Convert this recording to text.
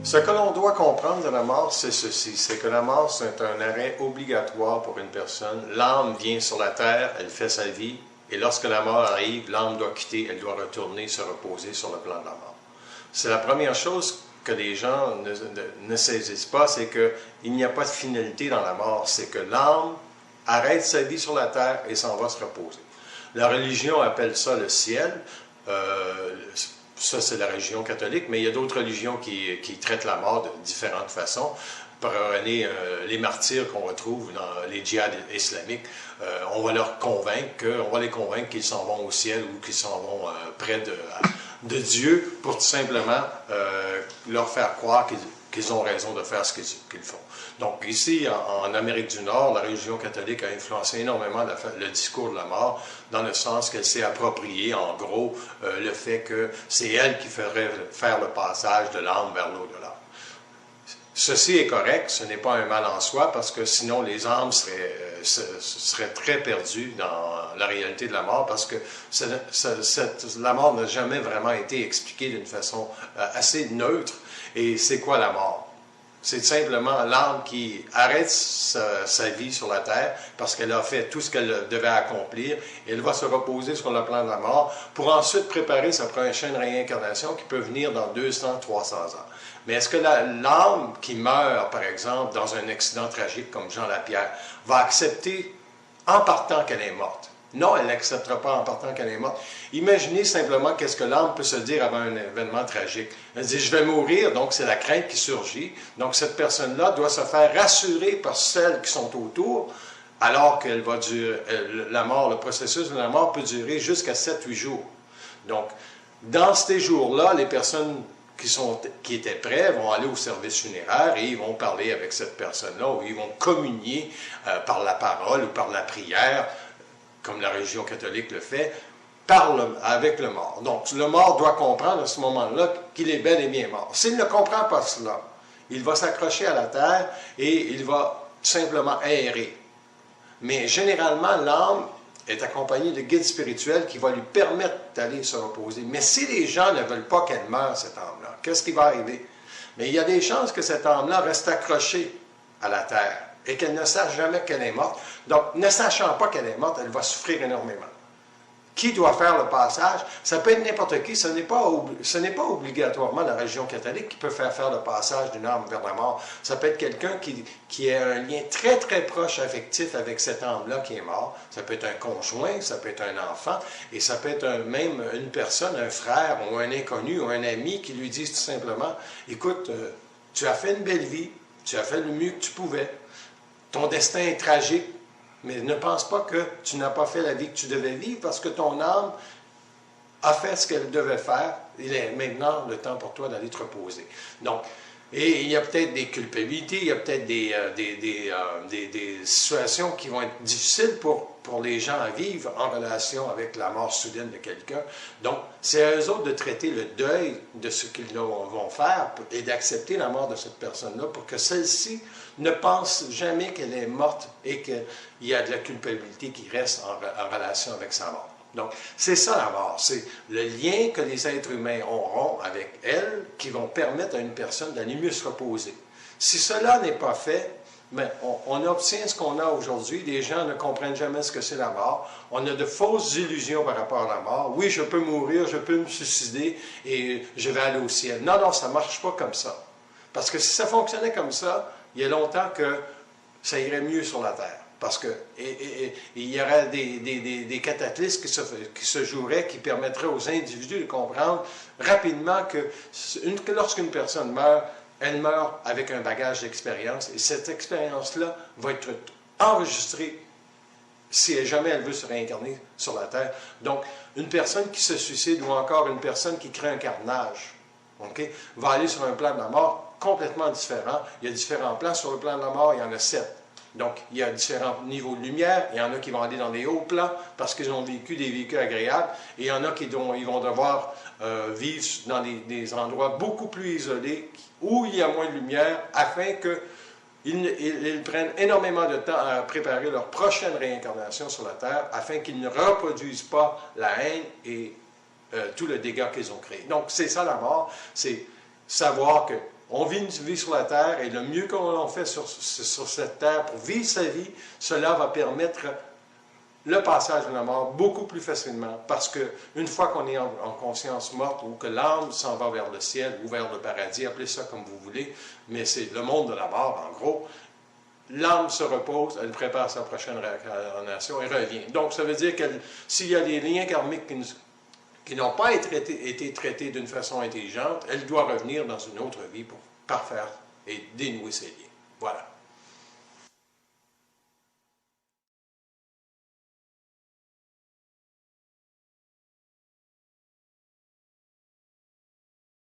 Ce que l'on doit comprendre de la mort, c'est ceci, c'est que la mort, c'est un arrêt obligatoire pour une personne. L'âme vient sur la terre, elle fait sa vie, et lorsque la mort arrive, l'âme doit quitter, elle doit retourner se reposer sur le plan de la mort. C'est la première chose que les gens ne saisissent pas, c'est qu'il n'y a pas de finalité dans la mort, c'est que l'âme arrête sa vie sur la terre et s'en va se reposer. La religion appelle ça le ciel. Ça, c'est la religion catholique, mais il y a d'autres religions qui traitent la mort de différentes façons. Prenez les martyrs qu'on retrouve dans les djihad islamiques, on va les convaincre qu'ils s'en vont au ciel ou qu'ils s'en vont près de Dieu pour tout simplement leur faire croire qu'ils ont raison de faire ce qu'ils font. Donc ici, en Amérique du Nord, la religion catholique a influencé énormément le discours de la mort, dans le sens qu'elle s'est appropriée, en gros, le fait que c'est elle qui ferait faire le passage de l'âme vers l'au-delà. Ceci est correct, ce n'est pas un mal en soi, parce que sinon les âmes seraient très perdues dans la réalité de la mort, parce que la mort n'a jamais vraiment été expliquée d'une façon assez neutre. Et c'est quoi la mort? C'est simplement l'âme qui arrête sa vie sur la terre parce qu'elle a fait tout ce qu'elle devait accomplir et elle va se reposer sur le plan de la mort pour ensuite préparer sa prochaine réincarnation qui peut venir dans 200, 300 ans. Mais est-ce que l'âme qui meurt, par exemple, dans un accident tragique comme Jean Lapierre, va accepter en partant qu'elle est morte? Non, elle n'acceptera pas en partant qu'elle est morte. Imaginez simplement qu'est-ce que l'âme peut se dire avant un événement tragique. Elle dit « je vais mourir », donc c'est la crainte qui surgit. Donc cette personne-là doit se faire rassurer par celles qui sont autour, alors qu'elle va durer, le processus de la mort peut durer jusqu'à 7-8 jours. Donc, dans ces jours-là, les personnes qui étaient prêts vont aller au service funéraire et ils vont parler avec cette personne-là, ou ils vont communier par la parole ou par la prière, comme la religion catholique le fait, avec le mort. Donc, le mort doit comprendre à ce moment-là qu'il est bel et bien mort. S'il ne comprend pas cela, il va s'accrocher à la terre et il va simplement errer. Mais généralement, l'âme est accompagnée de guides spirituels qui vont lui permettre d'aller se reposer. Mais si les gens ne veulent pas qu'elle meure, cette âme-là, qu'est-ce qui va arriver? Mais il y a des chances que cette âme-là reste accrochée à la terre et qu'elle ne sache jamais qu'elle est morte. Donc, ne sachant pas qu'elle est morte, elle va souffrir énormément. Qui doit faire le passage? Ça peut être n'importe qui, ce n'est pas obligatoirement la religion catholique qui peut faire le passage d'une âme vers la mort. Ça peut être quelqu'un qui a un lien très très proche affectif avec cette âme-là qui est mort. Ça peut être un conjoint, ça peut être un enfant, et ça peut être même une personne, un frère ou un inconnu ou un ami qui lui disent tout simplement « Écoute, tu as fait une belle vie, tu as fait le mieux que tu pouvais, ton destin est tragique, mais ne pense pas que tu n'as pas fait la vie que tu devais vivre parce que ton âme a fait ce qu'elle devait faire. Il est maintenant le temps pour toi d'aller te reposer. » Donc, et il y a peut-être des culpabilités, il y a peut-être des situations qui vont être difficiles pour les gens à vivre en relation avec la mort soudaine de quelqu'un. Donc, c'est à eux autres de traiter le deuil de ce qu'ils vont faire et d'accepter la mort de cette personne-là pour que celle-ci ne pense jamais qu'elle est morte et qu'il y a de la culpabilité qui reste en relation avec sa mort. Donc, c'est ça la mort, c'est le lien que les êtres humains auront avec elle qui vont permettre à une personne d'aller mieux se reposer. Si cela n'est pas fait, mais on obtient ce qu'on a aujourd'hui. Les gens ne comprennent jamais ce que c'est la mort. On a de fausses illusions par rapport à la mort. Oui, je peux mourir, je peux me suicider et je vais aller au ciel. Non, non, ça ne marche pas comme ça. Parce que si ça fonctionnait comme ça, il y a longtemps que ça irait mieux sur la terre. Parce que il y aurait des cataclysmes qui se joueraient, qui permettraient aux individus de comprendre rapidement que lorsqu'une personne meurt, elle meurt avec un bagage d'expérience. Et cette expérience-là va être enregistrée si jamais elle veut se réincarner sur la Terre. Donc, une personne qui se suicide ou encore une personne qui crée un carnage, va aller sur un plan de la mort complètement différent. Il y a différents plans sur le plan de la mort, il y en a 7. Donc, il y a différents niveaux de lumière. Il y en a qui vont aller dans des hauts plans parce qu'ils ont vécu des vécus agréables. Et il y en a qui vont devoir vivre dans des endroits beaucoup plus isolés où il y a moins de lumière afin qu'ils prennent énormément de temps à préparer leur prochaine réincarnation sur la Terre afin qu'ils ne reproduisent pas la haine et tout le dégât qu'ils ont créé. Donc, c'est ça la mort, c'est savoir que On vit une vie sur la terre et le mieux qu'on fait sur cette terre pour vivre sa vie, cela va permettre le passage de la mort beaucoup plus facilement parce qu'une fois qu'on est en conscience morte ou que l'âme s'en va vers le ciel ou vers le paradis, appelez ça comme vous voulez, mais c'est le monde de la mort en gros, l'âme se repose, elle prépare sa prochaine réincarnation et revient. Donc ça veut dire que s'il y a des liens karmiques qui n'ont pas été traités d'une façon intelligente, elle doit revenir dans une autre vie pour parfaire et dénouer ses liens. Voilà.